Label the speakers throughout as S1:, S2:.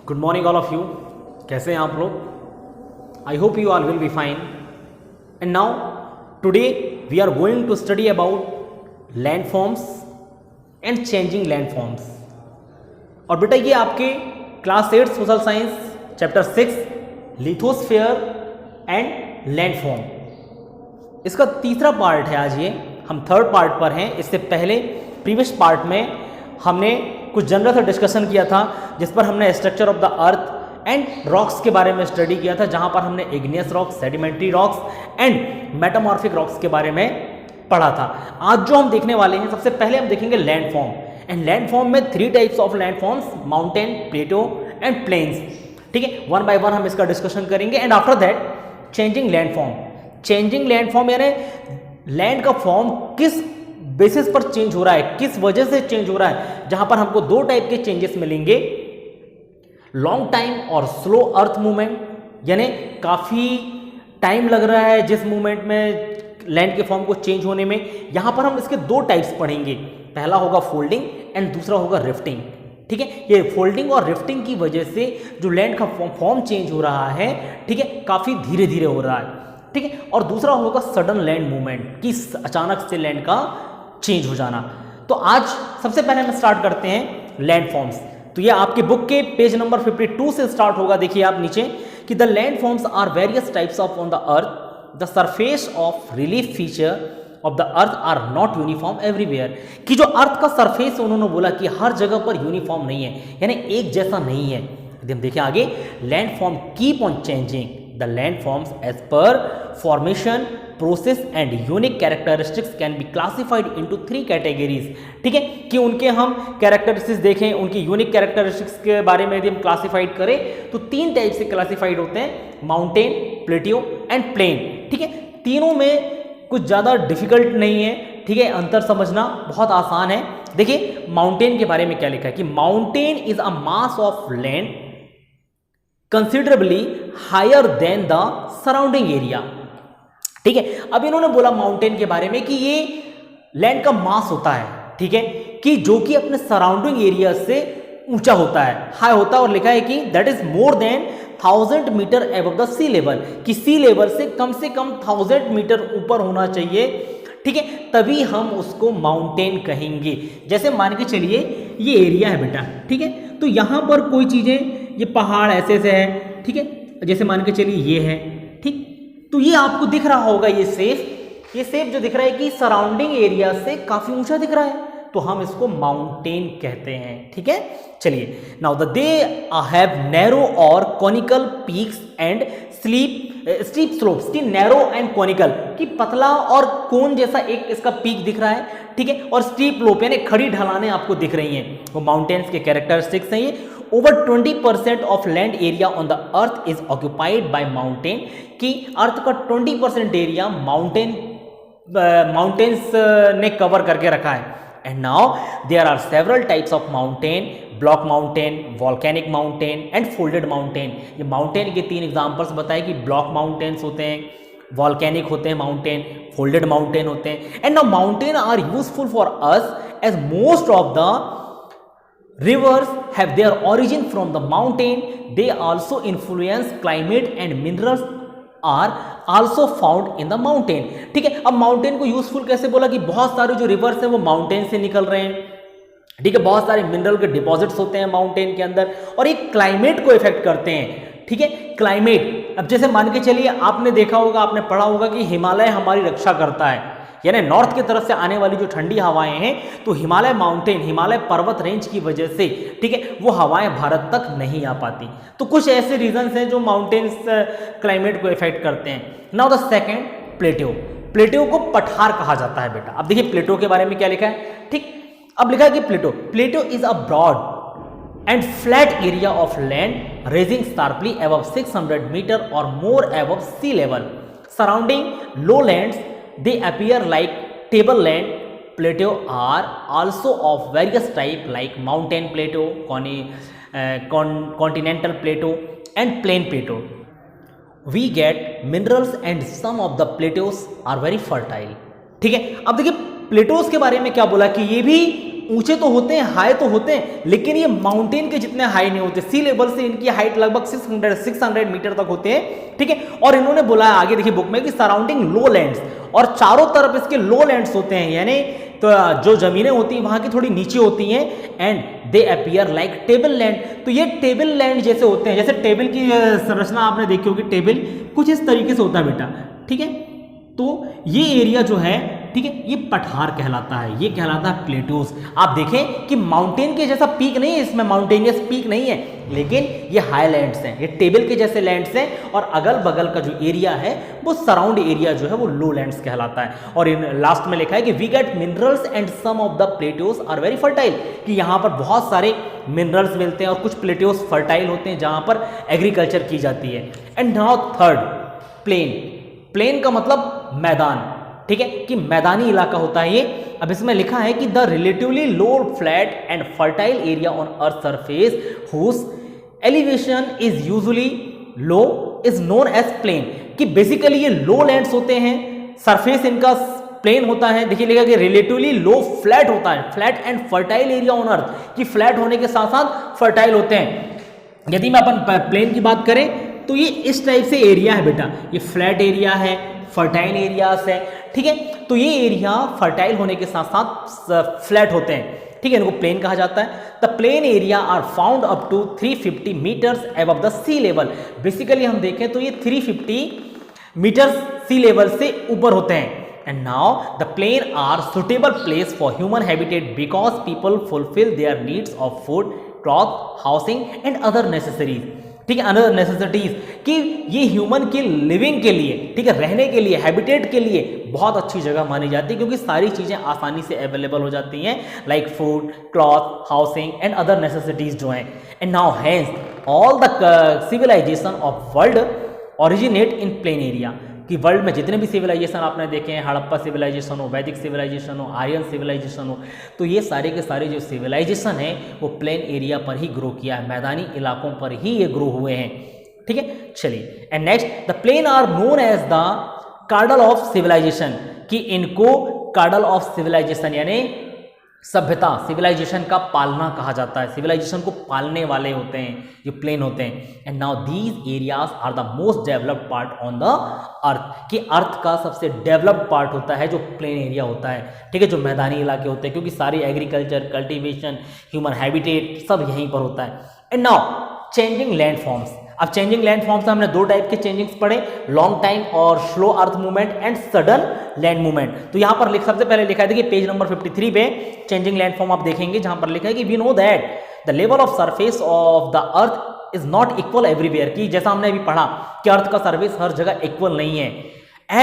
S1: Good morning all of you. कैसे हैं आप लोग? I hope you all will be fine. And now today we are going to study about landforms and changing landforms. और बेटा ये आपके class 8 social science chapter 6 lithosphere and landform, इसका तीसरा पार्ट है। आज ये हम थर्ड पार्ट पर हैं। इससे पहले प्रीवियस पार्ट में हमने कुछ जनरल सा डिस्कशन किया था जिस पर हमने structure of the earth and rocks के बारे में स्टडी किया था, जहां पर हमने igneous rocks, sedimentary rocks and metamorphic rocks के बारे में पढ़ा था। आज जो हम देखने वाले हैं, सबसे पहले हम देखेंगे लैंडफॉर्म। एंड लैंडफॉर्म में 3 types of landforms, mountain, plateau and plains. ठीक है, वन बाय वन हम इसका डिस्कशन करेंगे। And after that changing landform. Changing landform यानी लैंड का फॉर्म किस बेसिस पर चेंज हो रहा है, किस वजह से चेंज हो रहा है, जहां पर हमको 2 टाइप के चेंजेस मिलेंगे, लॉन्ग टाइम और स्लो अर्थ मूवमेंट, यानी काफी टाइम लग रहा है जिस मूवमेंट में लैंड के फॉर्म को चेंज होने में। यहां पर हम इसके 2 टाइप्स पढ़ेंगे। पहला होगा फोल्डिंग एंड दूसरा होगा रिफ्टिंग। ठीक है, ये फोल्डिंग और रिफ्टिंग की वजह से जो लैंड का फॉर्म चेंज हो रहा है, ठीक है, काफी धीरे धीरे हो रहा है। ठीक है, और दूसरा होगा सडन लैंड मूवमेंट, कि अचानक से लैंड का चेंज हो जाना। तो आज सबसे पहले हम स्टार्ट करते हैं लैंडफॉर्म्स। तो ये आपके बुक के पेज नंबर 52 से स्टार्ट होगा। देखिए आप नीचे कि the landforms are various types of on the earth, the surface of relief feature of the earth are not uniform everywhere. कि जो अर्थ का सरफेस, उन्होंने बोला कि हर जगह पर यूनिफॉर्म नहीं है, यानी एक जैसा नहीं है। देखिए आगे, landform keep on changing the landforms as per formation process and unique characteristics can be classified into 3 categories. ठीक है, कि उनके हम कैरेक्टरिस्टिक्स देखें, उनकी यूनिक कैरेक्टरिस्टिक्स के बारे में यदि हम क्लासिफाइड करें तो 3 टाइप से क्लासिफाइड होते हैं, माउंटेन, प्लेटियो एंड प्लेन। ठीक है, तीनों में कुछ ज़्यादा डिफिकल्ट नहीं है। ठीक है, अंतर समझना बहुत आसान है। देखिए माउंटेन के बारे में क्या लिखा है कि mountain is a mass of land considerably higher than the surrounding area. ठीक है, अब इन्होंने बोला माउंटेन के बारे में कि ये लैंड का मास होता है, ठीक है, कि जो कि अपने सराउंडिंग एरिया से ऊंचा होता है, हाई होता है। और लिखा है कि that is more than 1000 metre above the sea level, कि सी लेवल से कम 1000 मीटर ऊपर होना चाहिए। ठीक है, तभी हम उसको माउंटेन कहेंगे। जैसे मान के चलिए ये एरिया है बेटा, ठीक है, तो यहां पर कोई चीजें, ये पहाड़ ऐसे ऐसे है, ठीक है, जैसे मान के चलिए ये है, ठीक, तो ये आपको दिख रहा होगा, ये सेफ जो दिख रहा है कि सराउंडिंग एरिया से काफी ऊंचा दिख रहा है, तो हम इसको माउंटेन कहते हैं। ठीक है, चलिए नाउ दे हैव नैरो और conical peaks and steep slopes. की नैरो एंड कॉनिकल, की पतला और कोन जैसा एक इसका पीक दिख रहा है, ठीक है, और स्टीप स्लोप यानी खड़ी ढलानें आपको दिख रही हैं, वो माउंटेन्स के कैरेक्टरिस्टिक्स हैं। ये over 20% of land area on the earth is occupied by mountain, कि अर्थ का 20% एरिया माउंटेन्स ने कवर करके रखा है। And now there are several types of mountain, block mountain, volcanic mountain and folded mountain. ये mountain के 3 examples बताए कि ब्लॉक माउंटेन्स होते हैं, वॉल्केनिक होते हैं माउंटेन, फोल्डेड माउंटेन होते हैं। And now mountain are useful for us as most of the rivers have their origin from the mountain. They also influence climate and minerals are also found in the mountain. ठीक है, अब mountain को useful कैसे बोला कि बहुत सारे जो रिवर्स हैं वो माउंटेन से निकल रहे हैं, ठीक है, बहुत सारे मिनरल के डिपॉजिट्स होते हैं माउंटेन के अंदर, और ये क्लाइमेट को इफेक्ट करते हैं। ठीक है, क्लाइमेट, अब जैसे मान के चलिए आपने देखा होगा, आपने पढ़ा होगा कि हिमालय हमारी रक्षा करता है, यानी नॉर्थ की तरफ से आने वाली जो ठंडी हवाएं हैं, तो हिमालय माउंटेन, हिमालय पर्वत रेंज की वजह से, ठीक है, वो हवाएं भारत तक नहीं आ पाती। तो कुछ ऐसे रीजंस हैं जो माउंटेन्स क्लाइमेट को इफेक्ट करते हैं। नाउ द सेकंड, प्लेटो। प्लेटो को पठार कहा जाता है बेटा। अब देखिए प्लेटो के बारे में क्या लिखा है, ठीक, अब लिखा है कि plateau is a broad and flat area of land rising sharply above 600 metre और more above sea level surrounding low lands. They appear like tableland. Plateau are also of various type like mountain plateau, continental plateau and plain plateau. We get minerals and some of the plateaus are very fertile. ठीक है, अब देखिए plateaus के बारे में क्या बोला कि ये भी ऊंचे तो होते हैं, हाई तो होते हैं, लेकिन ये माउंटेन के जितने हाई नहीं होते। सी लेवल से इनकी हाइट लगभग 600 मीटर तक होते हैं, ठीक है। और इन्होंने बोला है आगे देखिए बुक में कि सराउंडिंग लो लैंड्स, और चारों तरफ इसके लो लैंड्स होते हैं, यानी तो जो जमीनें होती हैं वहां की थोड़ी नीचे होती हैं, and they appear like table land. तो ये टेबल लैंड जैसे होते हैं, जैसे टेबल की संरचना आपने देखी होगी, टेबल कुछ इस तरीके से होता है बेटा, ठीक है। तो ये एरिया जो है, ठीक है, ये पठार कहलाता है, ये कहलाता है प्लेटोज। आप देखें कि माउंटेन के जैसा पीक नहीं है, इसमें माउंटेनियस पीक नहीं है, लेकिन ये हाई लैंड्स हैं, ये टेबल के जैसे लैंड्स हैं, और अगल बगल का जो एरिया है वो सराउंड एरिया जो है वो लो लैंड्स कहलाता है। और इन लास्ट में लिखा है कि we get minerals and some of the plateaus are very fertile, कि यहाँ पर बहुत सारे मिनरल्स मिलते हैं और कुछ प्लेटोज फर्टाइल होते हैं जहाँ पर एग्रीकल्चर की जाती है। And now third, plain. Plain का मतलब मैदान, ठीक है, कि मैदानी इलाका होता है ये। अब इसमें लिखा है कि the relatively low flat and fertile area on earth surface whose elevation is usually low is known as plain, कि बेसिकली ये लो लैंड्स होते हैं, सरफेस इनका प्लेन होता है। देखिए लिखा कि रिलेटिवली लो फ्लैट होता है, flat and fertile area on अर्थ, कि फ्लैट होने के साथ साथ फर्टाइल होते हैं। यदि मैं अपन प्लेन की बात करें तो ये इस टाइप से एरिया है बेटा, ये फ्लैट एरिया है, फर्टाइल एरियाज है, ठीक है। तो ये एरिया फर्टाइल होने के साथ साथ फ्लैट होते हैं, ठीक है, इनको प्लेन कहा जाता है। The plain area are found up to 350 metres above the sea level. Basically हम देखें तो ये 350 मीटर्स सी लेवल से ऊपर होते हैं। And now the plain are suitable place for human habitat because people fulfil their needs of food, cloth, housing and other necessaries, ठीक है, अनदर नेसेसिटीज, कि ये ह्यूमन के लिविंग के लिए, ठीक है, रहने के लिए, हैबिटेट के लिए बहुत अच्छी जगह मानी जाती है, क्योंकि सारी चीज़ें आसानी से अवेलेबल हो जाती हैं, like food, cloth, housing and other necessities जो हैं। And now hence all the civilisation of world originate in plain area, कि वर्ल्ड में जितने भी सिविलाइजेशन आपने देखे हैं, हड़प्पा सिविलाइजेशन हो, वैदिक सिविलाइजेशन हो, आर्यन सिविलाइजेशन हो, तो ये सारे के सारे जो सिविलाइजेशन है वो प्लेन एरिया पर ही ग्रो किया है, मैदानी इलाकों पर ही ये ग्रो हुए हैं, ठीक है। चलिए, and next, the plain are known as the cradle of civilisation, कि इनको कार्डल ऑफ सिविलाइजेशन यानी सभ्यता, सिविलाइजेशन का पालना कहा जाता है, सिविलाइजेशन को पालने वाले होते हैं जो प्लेन होते हैं। And now these areas are the most developed part on the earth, कि अर्थ का सबसे डेवलप्ड पार्ट होता है जो प्लेन एरिया होता है, ठीक है, जो मैदानी इलाके होते हैं, क्योंकि सारी एग्रीकल्चर, कल्टीवेशन, ह्यूमन हैबिटेट सब यहीं पर होता है। And now changing land forms. अब चेंजिंग लैंड फॉर्म्स में हमने दो टाइप के चेंजिंग्स पढ़े, लॉन्ग टाइम और slow earth movement and sudden land movement. तो यहाँ पर सबसे पहले लिखा है, देखिए पेज नंबर 53 पे चेंजिंग लैंड फॉर्म आप देखेंगे, जहां पर लिखा है कि we know that the level of surface of the earth is not equal everywhere, कि जैसा हमने अभी पढ़ा कि अर्थ का सरफेस हर जगह इक्वल नहीं है।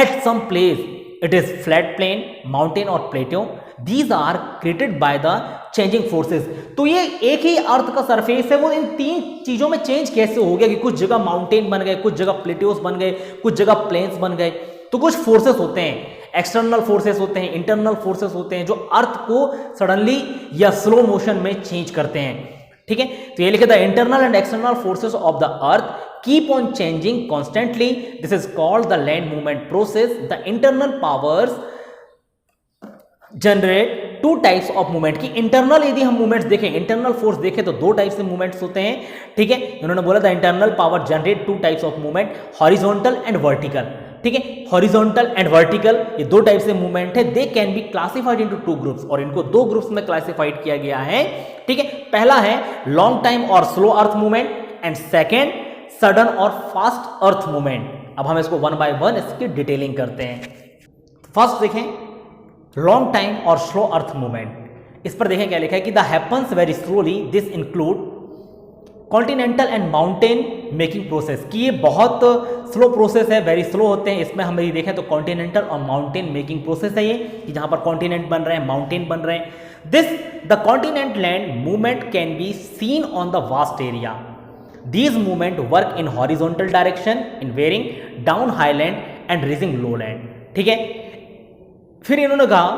S1: At some place it is flat plain, mountain और plateau, these are created by the changing forces. तो ये एक ही अर्थ का सरफेस है, वो इन तीन चीजों में चेंज कैसे हो गया कि कुछ जगह माउंटेन बन गए, कुछ जगह प्लेटोस बन गए, कुछ जगह प्लेन्स बन गए। तो कुछ फोर्सेस होते हैं, एक्सटर्नल फोर्सेस होते हैं, इंटरनल फोर्सेस होते हैं, जो अर्थ को सडनली या स्लो मोशन में चेंज करते हैं, ठीक है। तो ये लिखे the internal and external forces of the earth keep on changing constantly, this is called the land movement process. The internal powers generate two types of movement, की इंटरनल यदि हम मूवमेंट्स देखें, इंटरनल फोर्स देखें तो दो type से movements होते हैं, ठीक है। इन्होंने बोला था internal power generate two types of movement, horizontal and vertical, ठीक है। हॉरिजॉन्टल एंड वर्टिकल ये दो टाइप से मूवमेंट है, they can be classified into two groups, और इनको दो ग्रुप्स में क्लासिफाइड किया गया है, ठीक है। पहला है लॉन्ग टाइम और slow earth movement, and second sudden और फास्ट अर्थ मूवमेंट। अब हम इसको वन बाय वन इसकी डिटेलिंग करते हैं। फर्स्ट देखें लॉन्ग टाइम और स्लो अर्थ मूवमेंट। इस पर देखें क्या लिखा है कि the happens very slowly, this include continental and mountain making process, कि ये बहुत स्लो प्रोसेस है, वेरी स्लो होते हैं। इसमें हम यदि देखें तो कॉन्टिनेंटल और माउंटेन मेकिंग प्रोसेस है ये, कि जहां पर कॉन्टिनेंट बन रहे हैं, माउंटेन बन रहे हैं। This the continent land movement can be seen on the vast area, these movement work in horizontal direction in varying down highland and rising lowland, ठीक है। फिर इन्होंने कहा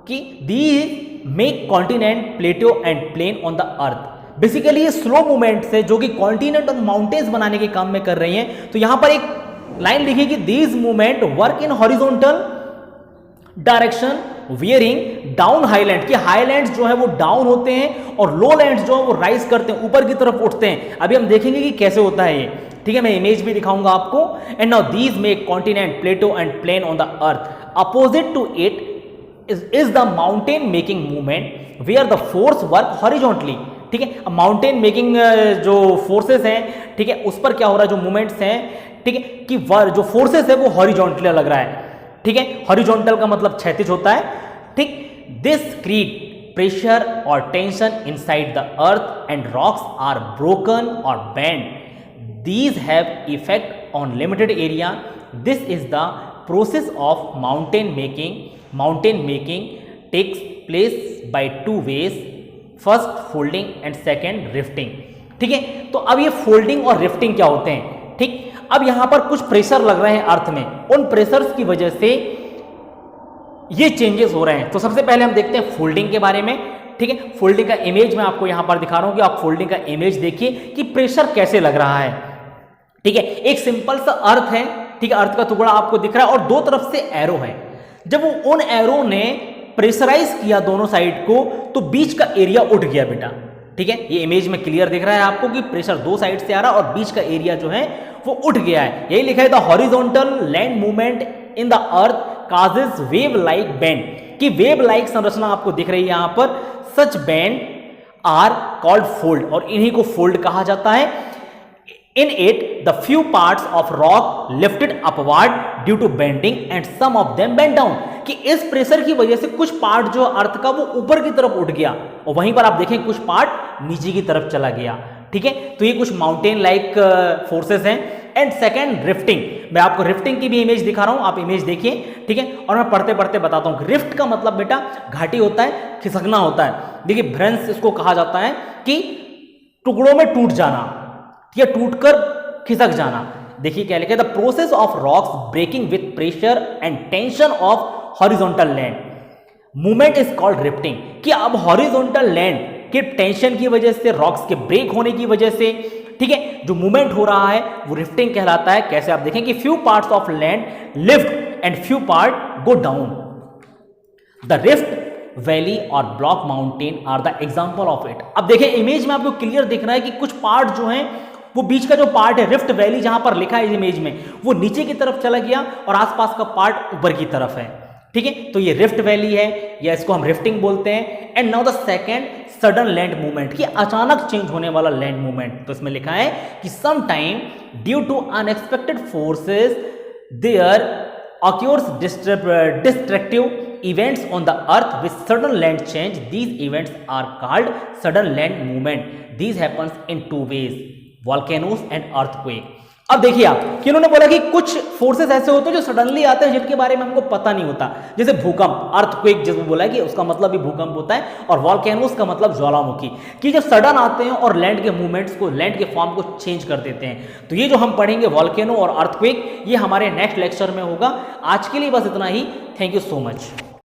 S1: कि these make continent, plateau and plain on the earth। Basically ये slow movement है जो कि कॉन्टिनेंट और माउंटेन्स बनाने के काम में कर रही हैं। तो यहां पर एक लाइन लिखी कि these movement work in horizontal direction wearing down highland, कि हाईलैंड्स जो है वो डाउन होते हैं और लो लैंड्स जो है वो राइज करते हैं, ऊपर की तरफ उठते हैं। अभी हम देखेंगे कि कैसे होता है ये, ठीक है, मैं इमेज भी दिखाऊंगा आपको। And now these make continent, plateau and plain on the earth, opposite to it is the mountain making movement where the force work horizontally, ठीक है। अब माउंटेन मेकिंग जो फोर्सेस हैं, ठीक है, उस पर क्या हो रहा है, जो मूवमेंट्स हैं, ठीक है, कि जो फोर्सेस है वो हॉरिजॉन्टली लग रहा है, ठीक है। हॉरिजॉन्टल का मतलब क्षैतिज होता है, ठीक। दिस क्रिएट प्रेशर और tension inside the earth and rocks are broken और bend, these have effect on limited area. This is the process of mountain making. Mountain making takes place by two ways, first folding and second rifting, ठीक है। तो अब ये folding और rifting क्या होते हैं, ठीक। अब यहां पर कुछ प्रेशर लग रहे हैं अर्थ में, उन प्रेशर्स की वजह से ये चेंजेस हो रहे हैं। तो सबसे पहले हम देखते हैं फोल्डिंग के बारे में, ठीक है। फोल्डिंग का इमेज मैं आपको यहां पर दिखा रहा हूं कि आप फोल्डिंग का इमेज देखिए कि प्रेशर कैसे लग रहा है, ठीक है। एक सिंपल सा अर्थ है, ठीक है, अर्थ का टुकड़ा आपको दिख रहा है और दो तरफ से एरो है। जब वो उन एरो ने प्रेशराइज किया दोनों साइड को, तो बीच का एरिया उठ गया बेटा, ठीक है। ये इमेज में क्लियर दिख रहा है आपको कि प्रेशर दो साइड से आ रहा है और बीच का एरिया जो है वो उठ गया है। यही लिखा है the horizontal land movement in the earth causes wave like bend, कि वेव लाइक संरचना आपको दिख रही है यहां पर। सच बेंड आर कॉल्ड फोल्ड, और इन्हीं को फोल्ड कहा जाता है। In it, the few parts of rock lifted upward due to bending and some of them bent down, कि इस प्रेशर की वजह से कुछ पार्ट जो अर्थ का वो ऊपर की तरफ उठ गया और वहीं पर आप देखें कुछ पार्ट नीचे की तरफ चला गया, ठीक है। तो ये कुछ माउंटेन लाइक फोर्सेस हैं। एंड सेकेंड रिफ्टिंग, मैं आपको रिफ्टिंग की भी इमेज दिखा रहा हूं, आप इमेज देखिए, ठीक है। और मैं पढ़ते पढ़ते बताता हूं। रिफ्ट का मतलब बेटा घाटी होता है, खिसकना होता है। देखिए भ्रंश इसको कहा जाता है कि टुकड़ों में टूट जाना या टूटकर खिसक जाना। देखिए क्या लिखा है, the process of rocks breaking with pressure and tension of horizontal land movement is called rifting, कि अब हॉरिजॉन्टल लैंड के टेंशन की वजह से, रॉक्स के ब्रेक होने की वजह से, ठीक है, जो मूवमेंट हो रहा है वो रिफ्टिंग कहलाता है। कैसे, आप देखें कि few parts of land lift and few part go down. The rift valley और block mountain are the example of it. अब देखें इमेज में आपको क्लियर दिख रहा है कि कुछ पार्ट जो हैं वो बीच का जो पार्ट है, रिफ्ट वैली जहां पर लिखा है इस इमेज में, वो नीचे की तरफ चला गया और आसपास का पार्ट ऊपर की तरफ है, ठीक है। तो ये रिफ्ट वैली है या इसको हम रिफ्टिंग बोलते हैं। And now the second sudden land movement, कि अचानक चेंज होने वाला लैंड मूवमेंट। तो इसमें लिखा है कि some time due to unexpected forces there occurs destructive events on the earth with sudden land change. These events are called sudden land movement. These happens in two ways, volcanoes and earthquake. अब देखिए आप कि इन्होंने बोला कि कुछ forces ऐसे होते हैं जो सडनली आते हैं जिनके बारे में हमको पता नहीं होता, जैसे भूकंप, अर्थक्वेक जिसको बोला कि उसका मतलब भी भूकंप होता है, और वॉल्केनोस का मतलब ज्वालामुखी, कि जब सडन आते हैं और लैंड के मूवमेंट्स को, लैंड के फॉर्म को चेंज कर देते हैं। तो ये जो हम पढ़ेंगे वॉल्केनो और अर्थक्वेक, ये हमारे नेक्स्ट लेक्चर में होगा। आज के लिए बस इतना ही। Thank you so much.